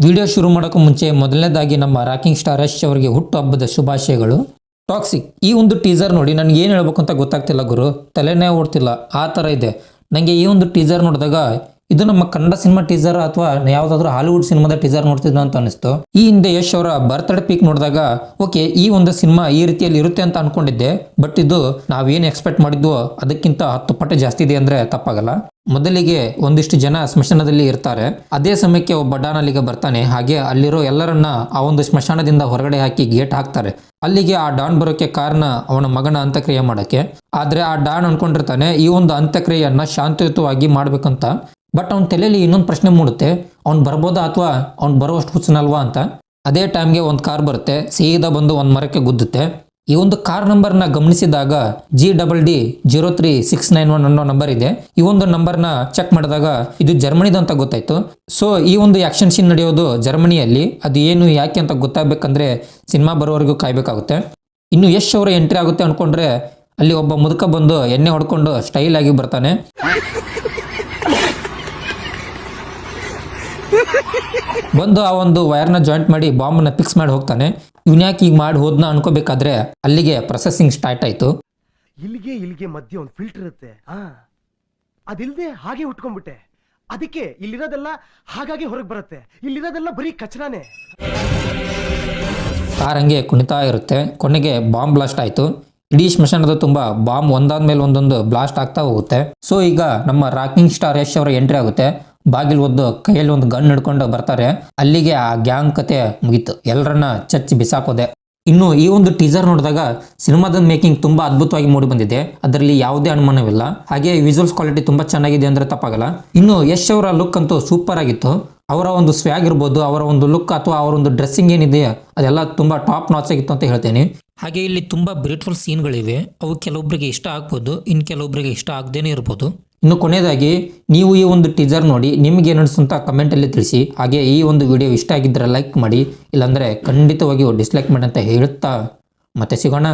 Video ಶುರು ಮಾಡೋಕೆ ಮುಂಚೆ ಮೊದಲನೇದಾಗಿ ನಮ್ಮ ರಾಕಿಂಗ್ ಸ್ಟಾರ್ ಯಶ್ ಅವರಿಗೆ ಹುಟ್ಟುಹಬ್ಬದ ಶುಭಾಶಯಗಳು. ಟಾಕ್ಸಿಕ್ ಈ ಒಂದು ಟೀಸರ್ ನೋಡಿ ನನಗೆ ಏನು ಹೇಳ್ಬೇಕು ಅಂತ ಗೊತ್ತಾಗ್ತಿಲ್ಲ ಗುರು, ತಲೆನೇ ಓಡ್ತಿಲ್ಲ, ಆ ಥರ ಇದೆ ನನಗೆ. ಈ ಒಂದು ಟೀಸರ್ ನೋಡಿದಾಗ ಇದು ನಮ್ಮ ಕನ್ನಡ ಸಿನಿಮಾ ಟೀಸರ್ ಅಥವಾ ಯಾವುದಾದ್ರೂ ಹಾಲಿವುಡ್ ಸಿನಿಮಾದ ಟೀಸರ್ ನೋಡ್ತಿದ್ದ ಅಂತ ಅನಿಸ್ತು. ಈ ಹಿಂದೆ ಯಶ್ ಅವರ ಬರ್ತ್ಡೇ ಪಿಕ್ ನೋಡಿದಾಗ ಓಕೆ ಈ ಒಂದು ಸಿನಿಮಾ ಈ ರೀತಿಯಲ್ಲಿ ಇರುತ್ತೆ ಅಂತ ಅನ್ಕೊಂಡಿದ್ದೆ, ಬಟ್ ಇದು ನಾವೇನು ಎಕ್ಸ್ಪೆಕ್ಟ್ ಮಾಡಿದ್ವೋ ಅದಕ್ಕಿಂತ 10 ಪಟ್ಟು ಜಾಸ್ತಿ ಇದೆ ಅಂದ್ರೆ ತಪ್ಪಾಗಲ್ಲ. ಮೊದಲಿಗೆ ಒಂದಿಷ್ಟು ಜನ ಸ್ಮಶಾನದಲ್ಲಿ ಇರ್ತಾರೆ, ಅದೇ ಸಮಯಕ್ಕೆ ಒಬ್ಬ ಡಾನ್ ಅಲ್ಲಿಗೆ ಬರ್ತಾನೆ. ಹಾಗೆ ಅಲ್ಲಿರೋ ಎಲ್ಲರನ್ನ ಆ ಒಂದು ಸ್ಮಶಾನದಿಂದ ಹೊರಗಡೆ ಹಾಕಿ ಗೇಟ್ ಹಾಕ್ತಾರೆ. ಅಲ್ಲಿಗೆ ಆ ಡಾನ್ ಬರೋಕೆ ಕಾರಣ ಅವನ ಮಗನ ಅಂತ್ಯಕ್ರಿಯೆ ಮಾಡೋಕೆ. ಆದ್ರೆ ಆ ಡಾನ್ ಅನ್ಕೊಂಡಿರ್ತಾನೆ ಈ ಒಂದು ಅಂತ್ಯಕ್ರಿಯೆಯನ್ನ ಶಾಂತಿಯುತವಾಗಿ ಮಾಡ್ಬೇಕಂತ. ಬಟ್ ಅವ್ನ ತಲೆಯಲ್ಲಿ ಇನ್ನೊಂದು ಪ್ರಶ್ನೆ ಮೂಡುತ್ತೆ, ಅವ್ನು ಬರ್ಬೋದಾ ಅಥವಾ ಅವ್ನು ಬರುವಷ್ಟು ಹುಚ್ಚನಲ್ವಾ ಅಂತ. ಅದೇ ಟೈಮ್ಗೆ ಒಂದು ಕಾರ್ ಬರುತ್ತೆ, ಸೀದಾ ಬಂದು ಒಂದು ಮರಕ್ಕೆ ಗುದ್ದುತ್ತೆ. ಈ ಒಂದು ಕಾರ್ ನಂಬರ್ನ ಗಮನಿಸಿದಾಗ GDD 03691 ಅನ್ನೋ ನಂಬರ್ ಇದೆ. ಈ ಒಂದು ನಂಬರ್ನ ಚೆಕ್ ಮಾಡಿದಾಗ ಇದು ಜರ್ಮನಿದು ಅಂತ ಗೊತ್ತಾಯ್ತು. ಸೊ ಈ ಒಂದು ಆಕ್ಷನ್ ಸೀನ್ ನಡೆಯೋದು ಜರ್ಮನಿಯಲ್ಲಿ. ಅದು ಏನು ಯಾಕೆ ಅಂತ ಗೊತ್ತಾಗಬೇಕಂದ್ರೆ ಸಿನಿಮಾ ಬರೋವರೆಗೂ ಕಾಯ್ಬೇಕಾಗುತ್ತೆ. ಇನ್ನು ಯಶ್ ಅವರ ಎಂಟ್ರಿ ಆಗುತ್ತೆ ಅನ್ಕೊಂಡ್ರೆ ಅಲ್ಲಿ ಒಬ್ಬ ಮುದುಕ ಬಂದು ಎಣ್ಣೆ ಹೊಡ್ಕೊಂಡು ಸ್ಟೈಲ್ ಆಗಿ ಬರ್ತಾನೆ. ಬಂದು ಆ ಒಂದು ವೈರ್ನ ಜಾಯಿಂಟ್ ಮಾಡಿ ಬಾಂಬ್ನ ಫಿಕ್ಸ್ ಮಾಡಿ ಹೋಗ್ತಾನೆ. ಇವ್ನ್ಯಾಕೆ ಈಗ ಮಾಡಿ ಹೋದ್ನ ಅನ್ಕೋಬೇಕಾದ್ರೆ ಅಲ್ಲಿಗೆ ಪ್ರೊಸೆಸಿಂಗ್ ಸ್ಟಾರ್ಟ್ ಆಯ್ತು. ಇಲ್ಲಿಗೆ ಮಧ್ಯೆ ಒಂದು ಫಿಲ್ಟರ್ ಇರುತ್ತೆ, ಅದಿಲ್ಲದೆ ಹಾಗೆ ಉಟ್ಕೊಂಡ್ಬಿಟ್ಟೆ. ಅದಕ್ಕೆ ಇಲ್ಲಿರೋದೆಲ್ಲ ಹಾಗಾಗಿ ಹೊರಗೆ ಬರುತ್ತೆ, ಇಲ್ಲಿರೋದೆಲ್ಲ ಬರೀ ಕಚರಾನೇ. ಕಾರ್ ಹಂಗೆ ಕುಣಿತಾ ಇರುತ್ತೆ. ಕೊನೆಗೆ ಬಾಂಬ್ ಬ್ಲಾಸ್ಟ್ ಆಯ್ತು. ಇಡೀ ಸ್ಮಶಾನದ ತುಂಬ ಬಾಂಬ್ ಒಂದಾದ್ಮೇಲೆ ಒಂದೊಂದು ಬ್ಲಾಸ್ಟ್ ಆಗ್ತಾ ಹೋಗುತ್ತೆ. ಸೊ ಈಗ ನಮ್ಮ ರಾಕಿಂಗ್ ಸ್ಟಾರ್ ಯಶ್ ಅವರ ಎಂಟ್ರಿ ಆಗುತ್ತೆ. ಬಾಗಿಲು ಒದ್ದು ಕೈಯಲ್ಲಿ ಒಂದು ಗನ್ ಹಿಡ್ಕೊಂಡು ಬರ್ತಾರೆ. ಅಲ್ಲಿಗೆ ಆ ಗ್ಯಾಂಗ್ ಕತೆ ಮುಗೀತು, ಎಲ್ಲರನ್ನ ಚಚ್ಚಿ ಬಿಸಾಕೋದೆ. ಇನ್ನು ಈ ಒಂದು ಟೀಸರ್ ನೋಡಿದಾಗ ಸಿನಿಮಾದ ಮೇಕಿಂಗ್ ತುಂಬಾ ಅದ್ಭುತವಾಗಿ ಮೂಡಿ ಬಂದಿದೆ, ಅದರಲ್ಲಿ ಯಾವುದೇ ಅನುಮಾನವಿಲ್ಲ. ಹಾಗೆ ವಿಜುವಲ್ಸ್ ಕ್ವಾಲಿಟಿ ತುಂಬಾ ಚೆನ್ನಾಗಿದೆ ಅಂದ್ರೆ ತಪ್ಪಾಗಲ್ಲ. ಇನ್ನು ಯಶ್ ಅವರ ಲುಕ್ ಅಂತೂ ಸೂಪರ್ ಆಗಿತ್ತು. ಅವರ ಒಂದು ಸ್ವ್ಯಾಗ್ ಇರ್ಬೋದು, ಅವರ ಒಂದು ಲುಕ್ ಅಥವಾ ಅವರ ಒಂದು ಡ್ರೆಸ್ಸಿಂಗ್ ಏನಿದೆ ಅದೆಲ್ಲ ತುಂಬಾ ಟಾಪ್ ನಾಚ್ ಆಗಿತ್ತು ಅಂತ ಹೇಳ್ತೇನೆ. ಹಾಗೆ ಇಲ್ಲಿ ತುಂಬಾ ಬ್ಯೂಟಿಫುಲ್ ಸೀನ್ಗಳಿವೆ. ಅವು ಕೆಲವೊಬ್ಬರಿಗೆ ಇಷ್ಟ ಆಗ್ಬೋದು, ಇನ್ನು ಕೆಲವೊಬ್ಬರಿಗೆ ಇಷ್ಟ ಆಗದೇನೆ ಇರ್ಬೋದು. ಇನ್ನು ಕೊನೆಯದಾಗಿ ನೀವು ಈ ಒಂದು ಟೀಸರ್ ನೋಡಿ ನಿಮ್ಗೆ ಏನು ಅನಿಸ್ತು ಅಂತ ಕಮೆಂಟಲ್ಲಿ ತಿಳಿಸಿ. ಹಾಗೆ ಈ ಒಂದು ವಿಡಿಯೋ ಇಷ್ಟ ಆಗಿದ್ದರೆ ಲೈಕ್ ಮಾಡಿ, ಇಲ್ಲಾಂದರೆ ಖಂಡಿತವಾಗಿಯೂ ಡಿಸ್ಲೈಕ್ ಮಾಡಿ ಅಂತ ಹೇಳ್ತಾ ಮತ್ತೆ ಸಿಗೋಣ.